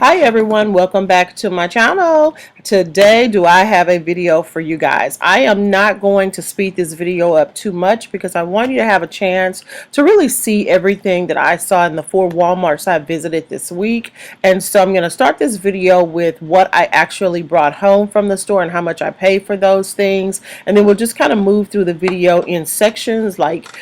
Hi everyone, welcome back to my channel. Today do I have a video for you guys. I am not going to speed this video up too much because I want you to have a chance to really see everything that I saw in the 4 Walmarts I visited this week. And so I'm going to start this video with what I actually brought home from the store and how much I paid for those things. And then we'll just kind of move through the video in sections like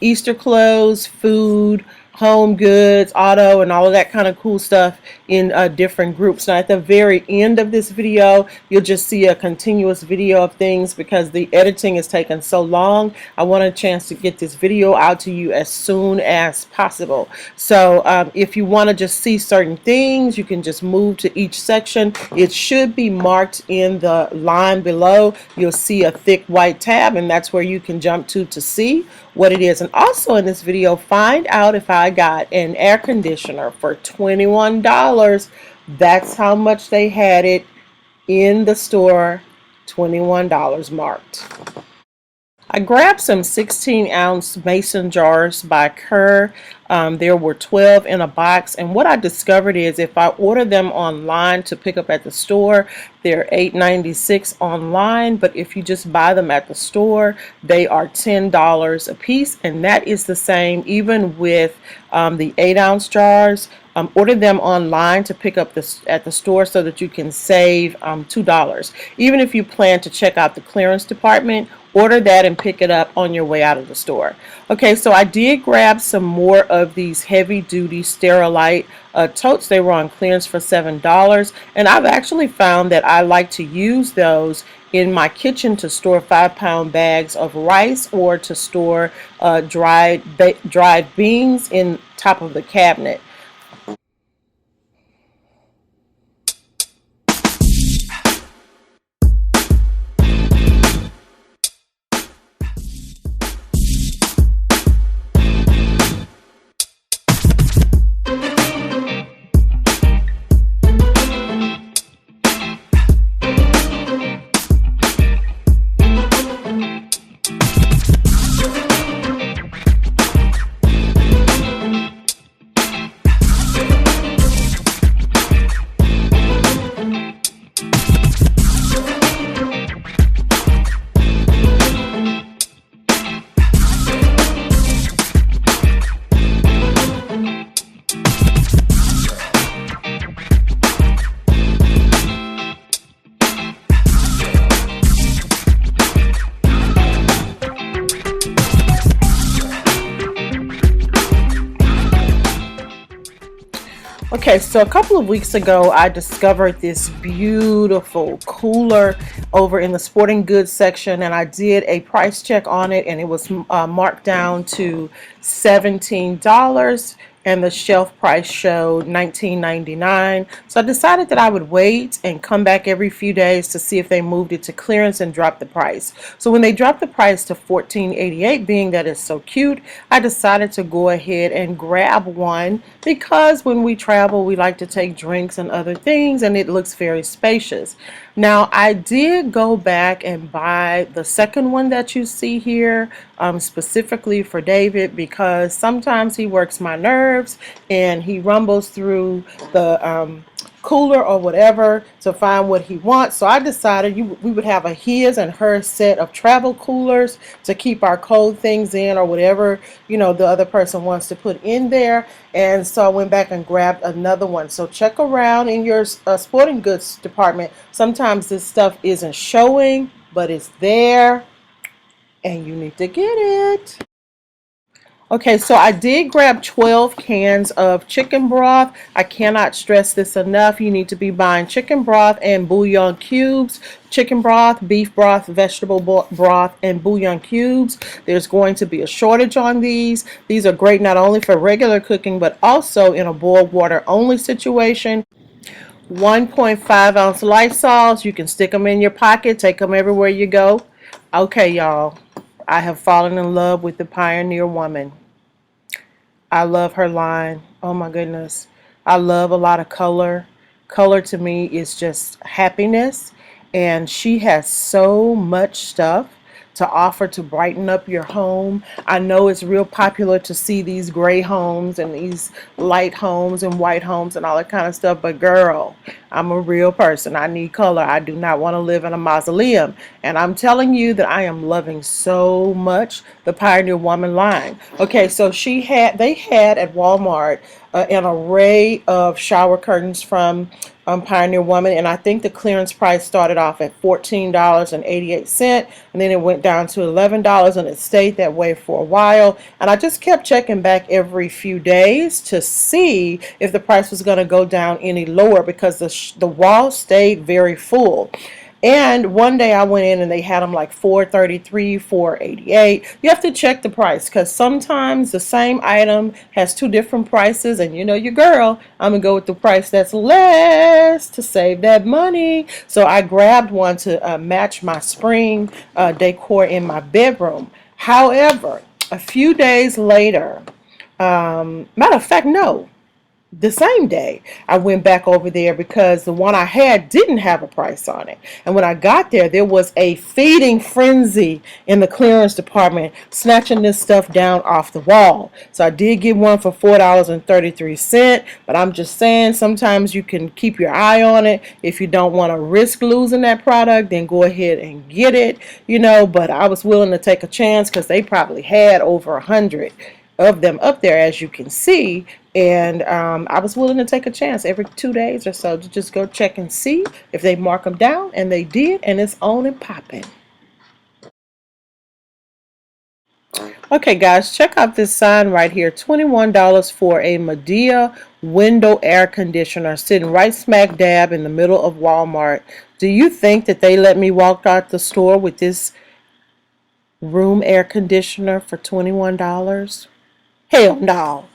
Easter clothes, food, home goods, auto, and all of that kind of cool stuff in different groups. Now at the very end of this video, you'll just see a continuous video of things because the editing is taking so long. I want a chance to get this video out to you as soon as possible. So if you want to just see certain things, you can just move to each section. It should be marked in the line below. You'll see a thick white tab, and that's where you can jump to see what it is. And also in this video, find out if I got an air conditioner for $21. That's how much they had it in the store, $21 marked. I grabbed some 16-ounce mason jars by Kerr. There were 12 in a box, and what I discovered is if I order them online to pick up at the store, they're $8.96 online, but if you just buy them at the store, they are $10 a piece, and that is the same even with the 8-ounce jars. Order them online to pick up at the store so that you can save $2. Even if you plan to check out the clearance department, order that and pick it up on your way out of the store. Okay, so I did grab some more of these heavy-duty Sterilite totes. They were on clearance for $7, and I've actually found that I like to use those in my kitchen to store 5-pound bags of rice or to store dried beans in top of the cabinet. Okay, so a couple of weeks ago, I discovered this beautiful cooler over in the sporting goods section, and I did a price check on it, and it was marked down to $17, and the shelf price showed $19.99. So I decided that I would wait and come back every few days to see if they moved it to clearance and dropped the price. So when they dropped the price to $14.88, being that it's so cute, I decided to go ahead and grab one because when we travel, we like to take drinks and other things, and it looks very spacious. Now, I did go back and buy the second one that you see here, specifically for David, because sometimes he works my nerves and he rumbles through the cooler or whatever to find what he wants. So I decided we would have a his and her set of travel coolers to keep our cold things in, or whatever, you know, the other person wants to put in there. And so I went back and grabbed another one. So check around in your sporting goods department. Sometimes this stuff isn't showing, but it's there and you need to get it. Okay, so I did grab 12 cans of chicken broth. I cannot stress this enough. You need to be buying chicken broth and bouillon cubes. Chicken broth, beef broth, vegetable broth, and bouillon cubes. There's going to be a shortage on these. These are great not only for regular cooking, but also in a boiled water only situation. 1.5 ounce Lysols. You can stick them in your pocket, take them everywhere you go. Okay, y'all, I have fallen in love with the Pioneer Woman. I love her line. Oh my goodness. I love a lot of color. Color to me is just happiness. And she has so much stuff. to offer to brighten up your home. I know it's real popular to see these gray homes and these light homes and white homes and all that kind of stuff, but girl, I'm a real person. I need color. I do not want to live in a mausoleum. And I'm telling you that I am loving so much the Pioneer Woman line. Okay, so they had at Walmart an array of shower curtains from Pioneer Woman, and I think the clearance price started off at $14.88, and then it went down to $11, and it stayed that way for a while. And I just kept checking back every few days to see if the price was going to go down any lower, because the wall stayed very full. And one day I went in and they had them like $4.33, $4.88. You have to check the price, because sometimes the same item has two different prices, and you know your girl, I'm gonna go with the price that's less to save that money. So I grabbed one to match my spring decor in my bedroom. However, a few days later, matter of fact, no, the same day I went back over there, because the one I had didn't have a price on it. And when I got there, there was a feeding frenzy in the clearance department, snatching this stuff down off the wall. So I did get one for $4.33, but I'm just saying, sometimes you can keep your eye on it. If you don't want to risk losing that product, then go ahead and get it, you know. But I was willing to take a chance, because they probably had over 100 of them up there, as you can see. And I was willing to take a chance every 2 days or so to just go check and see if they mark them down, and they did, and it's on and popping. Okay guys, check out this sign right here. $21 for a Midea window air conditioner, sitting right smack dab in the middle of Walmart. Do you think that they let me walk out the store with this room air conditioner for $21? Hell no.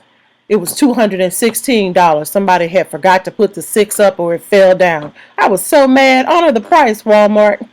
It was $216. Somebody had forgot to put the 6 up, or it fell down. I was so mad. Honor the price, Walmart.